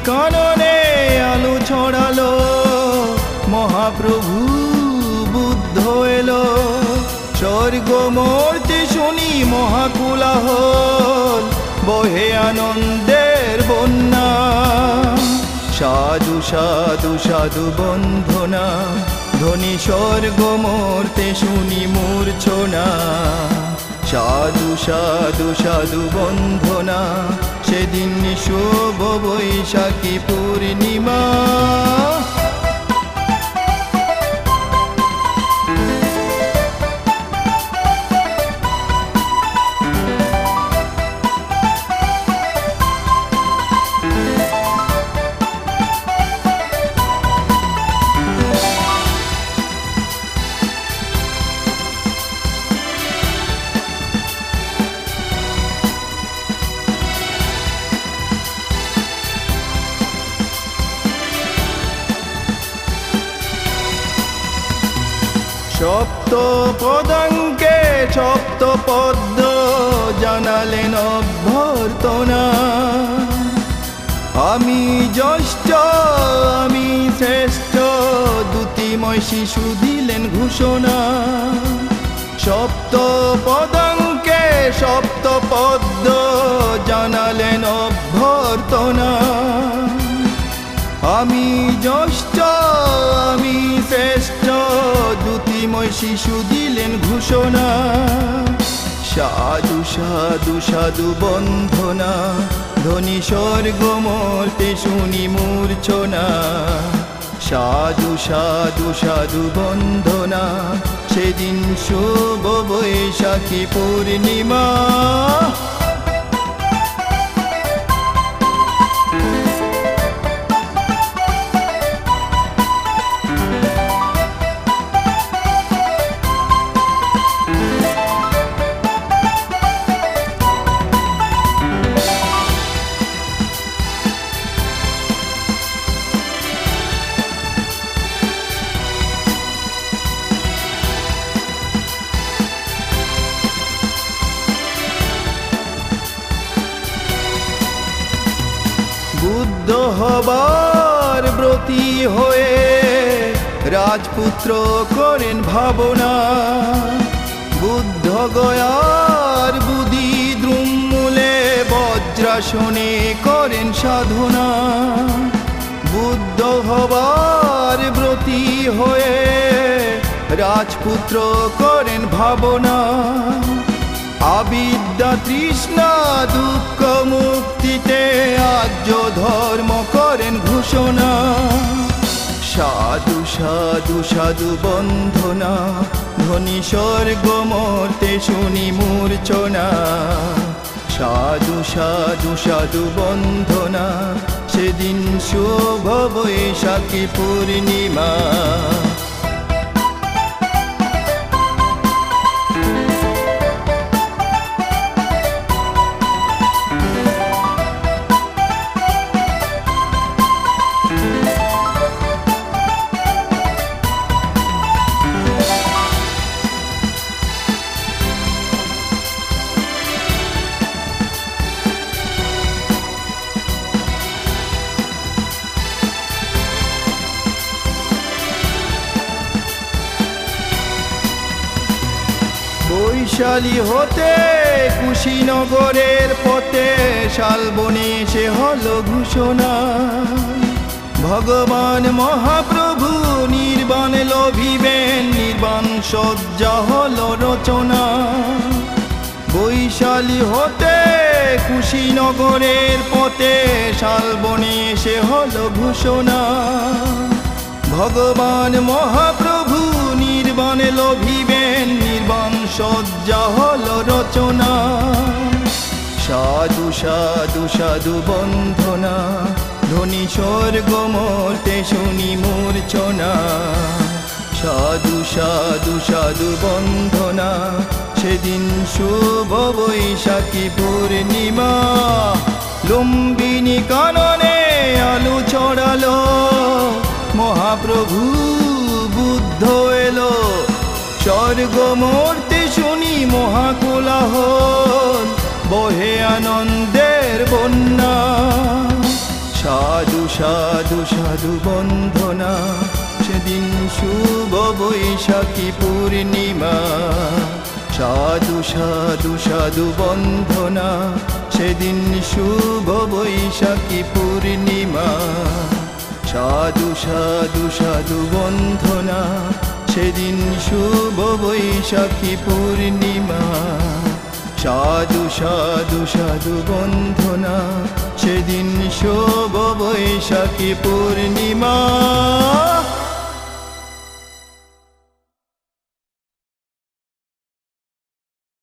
কাননে আলো ছড়ালো, মহাপ্রভু বুদ্ধ এলো। স্বর্গ মূর্তি শুনি মহাকুলাহল, বহে আনন্দের বন্যা। সাধু সাধু সাধু বন্ধনা, ধ্বনি স্বর্গ মূর্তি শুনি মূর্ছনা। সাধু সাধু সাধু বন্ধনা, সেদিন শুভ বৈশাখী পূর্ণিমা। সপ্ত পদাঙ্কে সপ্ত পদ্ম জানালেন অভ্যর্থনা। আমি জ্যেষ্ঠ আমি শ্রেষ্ঠ, দ্যুতিময় শিশু দিলেন ঘোষণা। সপ্ত পদাঙ্কে সপ্ত পদ্ম জানালেন অভ্যর্থনা। আমি জ্যেষ্ঠ আমি শ্রেষ্ঠ, দ্যুতিময় শিশু দিলেন ঘোষণা। সাধু সাধু সাধু বন্ধনা, ধ্বনি স্বর্গ মূর্তি শুনি মূর্ছনা। সাধু সাধু সাধু বন্ধনা, সেদিন শুভ বৈশাখী পূর্ণিমা। বুদ্ধ হবার ব্রতী হয়ে রাজপুত্র করেন ভাবনা। বুদ্ধ গয়ার বুদ্ধি দ্রুমমূলে বজ্রাসনে করেন সাধনা। বুদ্ধ হবার ব্রতী হয়ে রাজপুত্র করেন ভাবনা। আবিদ্যা তৃষ্ণা দুঃখ মুক্তিতে আর্য ধর্ম করেন ঘোষণা। সাধু সাধু সাধু বন্ধনা, ধ্বনি স্বর্গ মূর্তি শুনি মূর্ছনা। সাধু সাধু সাধু বন্ধনা, সেদিন শুভ বৈশাখী পূর্ণিমা। বৈশালী হতে কুশীনগরের পথে শালবনে সে হলো ঘোষণা। ভগবান মহাপ্রভু নির্বাণ লভিবেন, নির্বাণ সজ্জা হলো রচনা। বৈশালী হতে কুশীনগরের পথে শালবনে সে হলো ঘোষণা। ভগবান মহাপ্রভু নির্বাণ লভিবেন, নির্বাণ সজ্জা হলো রচনা। সাধু সাধু সাধু বন্ধনা, ধ্বনি স্বর্গ মূর্তি শুনি মূর্ছনা। সাধু সাধু সাধু বন্ধনা, সেদিন শুভ বৈশাখী পূর্ণিমা। লুম্বিনী কাননে আলো ছড়ালো, মহাপ্রভু বুদ্ধ এলো। স্বর্গ মূর্তি শুনি মহাকুলাহল, বহে আনন্দের বন্যা। সাধু সাধু সাধু বন্ধনা সেদিন শুভ বৈশাখী পূর্ণিমা সাধু সাধু সাধু বন্ধনা সেদিন শুভ বৈশাখী পূর্ণিমা সাধু সাধু সাধু বন্ধনা সেদিন শুভ বৈশাখী পূর্ণিমা সাধু সাধু সাধু বন্ধনা সেদিন শুভ বৈশাখী পূর্ণিমা।